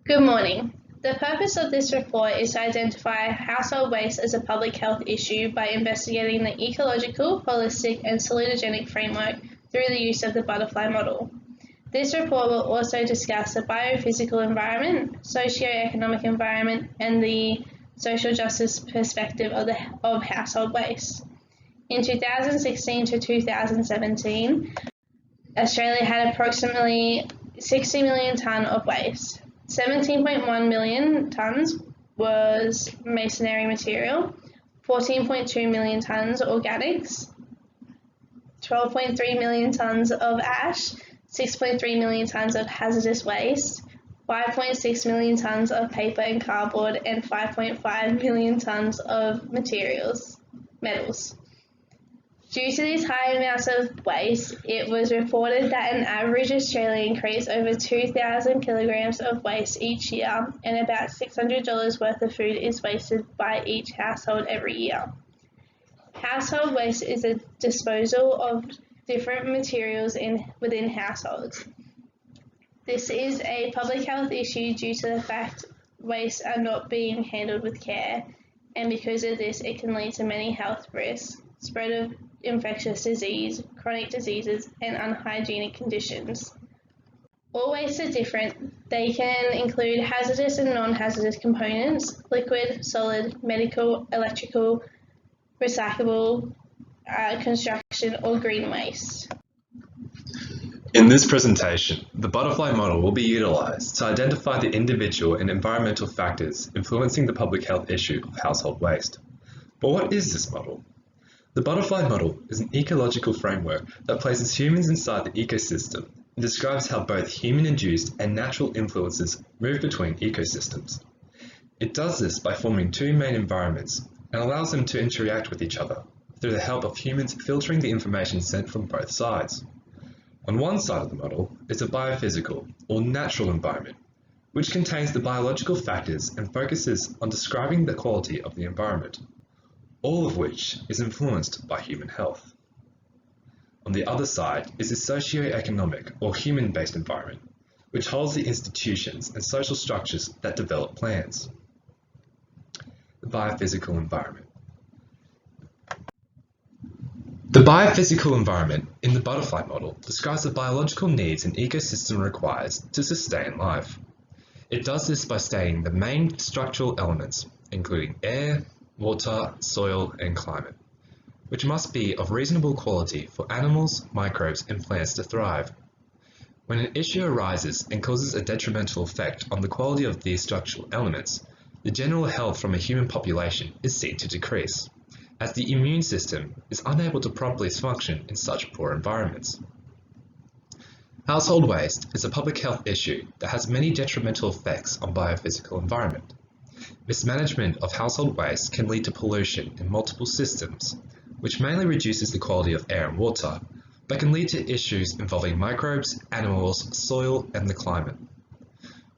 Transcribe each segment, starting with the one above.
Good morning. The purpose of this report is to identify household waste as a public health issue by investigating the ecological, holistic, and salutogenic framework through the use of the butterfly model. This report will also discuss the biophysical environment, socio-economic environment, and the social justice perspective of household waste. In 2016 to 2017, Australia had approximately 60 million tonne of waste. 17.1 million tonnes was masonry material, 14.2 million tonnes organics, 12.3 million tonnes of ash, 6.3 million tonnes of hazardous waste, 5.6 million tonnes of paper and cardboard, and 5.5 million tonnes of metals. Due to these high amounts of waste, it was reported that an average Australian creates over 2,000 kilograms of waste each year, and about $600 worth of food is wasted by each household every year. Household waste is the disposal of different materials within households. This is a public health issue due to the fact waste are not being handled with care, and because of this, it can lead to many health risks, spread of infectious disease, chronic diseases, and unhygienic conditions. All wastes are different. They can include hazardous and non-hazardous components, liquid, solid, medical, electrical, recyclable, construction, or green waste. In this presentation, the butterfly model will be utilised to identify the individual and environmental factors influencing the public health issue of household waste. But what is this model? The butterfly model is an ecological framework that places humans inside the ecosystem and describes how both human-induced and natural influences move between ecosystems. It does this by forming two main environments and allows them to interact with each other through the help of humans filtering the information sent from both sides. On one side of the model is a biophysical or natural environment, which contains the biological factors and focuses on describing the quality of the environment, all of which is influenced by human health. On the other side is the socio-economic or human-based environment, which holds the institutions and social structures that develop plans. The biophysical environment. The biophysical environment in the butterfly model describes the biological needs an ecosystem requires to sustain life. It does this by stating the main structural elements, including air, water, soil, and climate, which must be of reasonable quality for animals, microbes, and plants to thrive. When an issue arises and causes a detrimental effect on the quality of these structural elements, the general health from a human population is seen to decrease, as the immune system is unable to properly function in such poor environments. Household waste is a public health issue that has many detrimental effects on biophysical environment. Mismanagement of household waste can lead to pollution in multiple systems, which mainly reduces the quality of air and water, but can lead to issues involving microbes, animals, soil, and the climate.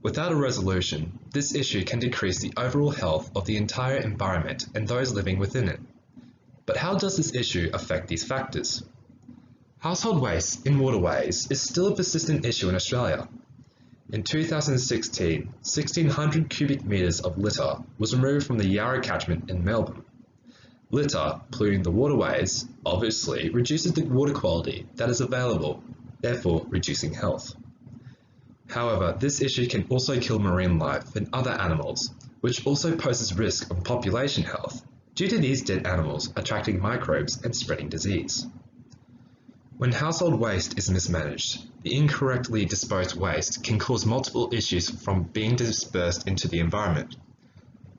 Without a resolution, this issue can decrease the overall health of the entire environment and those living within it. But how does this issue affect these factors? Household waste in waterways is still a persistent issue in Australia. In 2016, 1,600 cubic metres of litter was removed from the Yarra catchment in Melbourne. Litter polluting the waterways obviously reduces the water quality that is available, therefore reducing health. However, this issue can also kill marine life and other animals, which also poses risk on population health due to these dead animals attracting microbes and spreading disease. When household waste is mismanaged, the incorrectly disposed waste can cause multiple issues from being dispersed into the environment.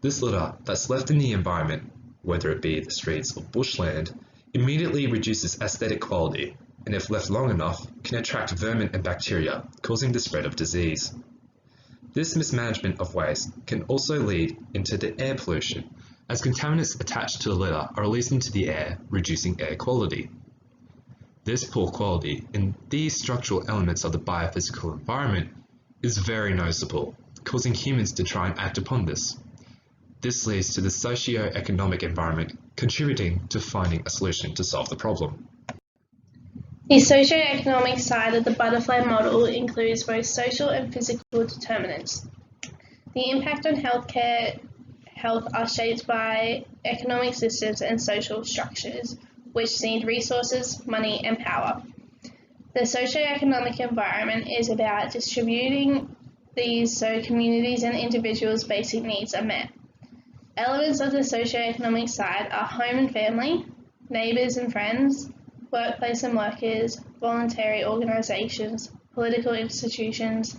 This litter that's left in the environment, whether it be the streets or bushland, immediately reduces aesthetic quality, and if left long enough, can attract vermin and bacteria, causing the spread of disease. This mismanagement of waste can also lead into the air pollution, as contaminants attached to the litter are released into the air, reducing air quality. This poor quality in these structural elements of the biophysical environment is very noticeable, causing humans to try and act upon this. This leads to the socio-economic environment contributing to finding a solution to solve the problem. The socio-economic side of the butterfly model includes both social and physical determinants. The impact on health are shaped by economic systems and social structures, which need resources, money, and power. The socio-economic environment is about distributing these so communities and individuals' basic needs are met. Elements of the socio-economic side are home and family, neighbours and friends, workplace and workers, voluntary organisations, political institutions,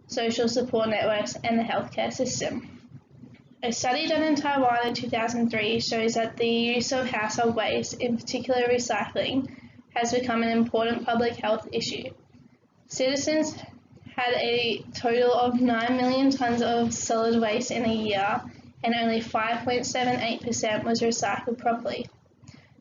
social support networks, and the healthcare system. A study done in Taiwan in 2003 shows that the use of household waste, in particular recycling, has become an important public health issue. Citizens had a total of 9 million tonnes of solid waste in a year, and only 5.78% was recycled properly.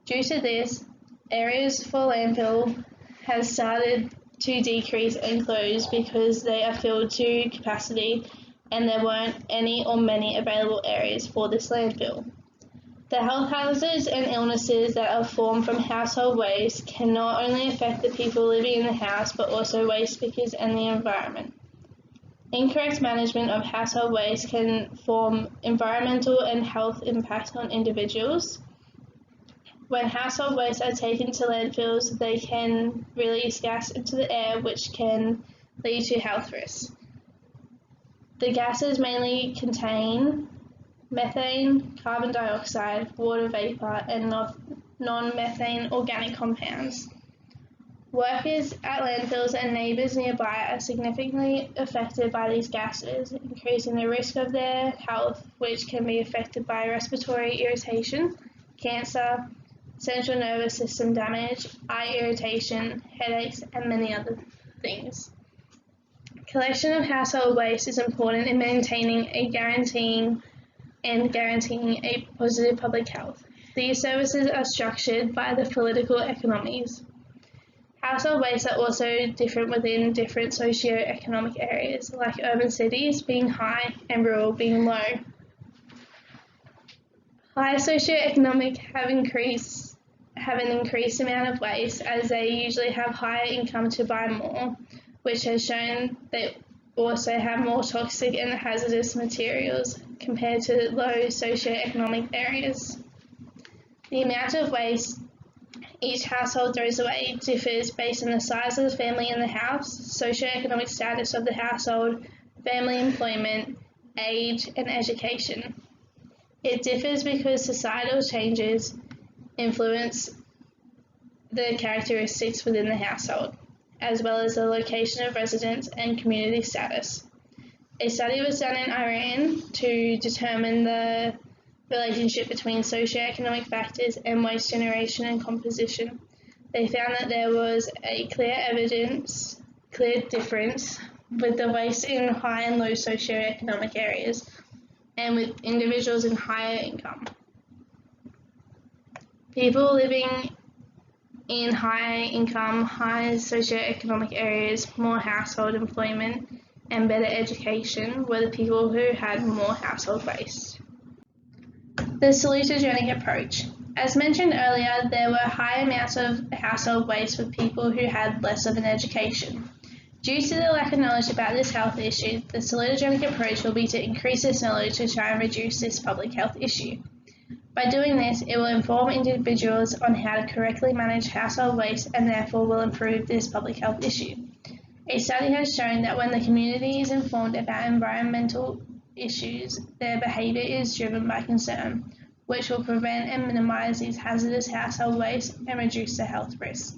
Due to this, areas for landfill has started to decrease and close because they are filled to capacity and there weren't any or many available areas for this landfill. The health hazards and illnesses that are formed from household waste can not only affect the people living in the house but also waste pickers and the environment. Incorrect management of household waste can form environmental and health impacts on individuals. When household waste are taken to landfills, they can release gas into the air, which can lead to health risks. The gases mainly contain methane, carbon dioxide, water vapour, and non-methane organic compounds. Workers at landfills and neighbours nearby are significantly affected by these gases, increasing the risk of their health, which can be affected by respiratory irritation, cancer, central nervous system damage, eye irritation, headaches, and many other things. Collection of household waste is important in maintaining and guaranteeing a positive public health. These services are structured by the political economies. Household waste are also different within different socio-economic areas, like urban cities being high and rural being low. High socio-economic have an increased amount of waste as they usually have higher income to buy more, which has shown they also have more toxic and hazardous materials compared to low socio-economic areas. The amount of waste each household throws away differs based on the size of the family in the house, socio-economic status of the household, family employment, age, and education. It differs because societal changes influence the characteristics within the household, as well as the location of residence and community status. A study was done in Iran to determine the relationship between socioeconomic factors and waste generation and composition. They found that there was a clear difference with the waste in high and low socioeconomic areas and with individuals in higher income. People living in high income, high socioeconomic areas, more household employment, and better education were the people who had more household waste. The salutogenic approach. As mentioned earlier, there were high amounts of household waste with people who had less of an education. Due to the lack of knowledge about this health issue, the salutogenic approach will be to increase this knowledge to try and reduce this public health issue. By doing this, it will inform individuals on how to correctly manage household waste and therefore will improve this public health issue. A study has shown that when the community is informed about environmental issues, their behaviour is driven by concern, which will prevent and minimise these hazardous household waste and reduce the health risks.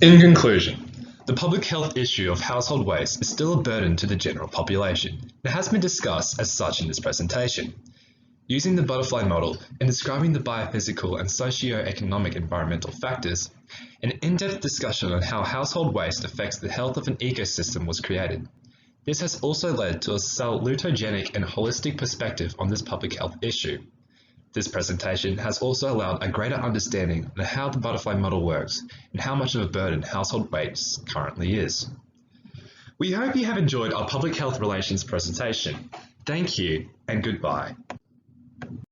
In conclusion, the public health issue of household waste is still a burden to the general population. It has been discussed as such in this presentation. Using the butterfly model and describing the biophysical and socio-economic environmental factors, an in-depth discussion on how household waste affects the health of an ecosystem was created. This has also led to a salutogenic and holistic perspective on this public health issue. This presentation has also allowed a greater understanding of how the butterfly model works and how much of a burden household waste currently is. We hope you have enjoyed our public health relations presentation. Thank you and goodbye.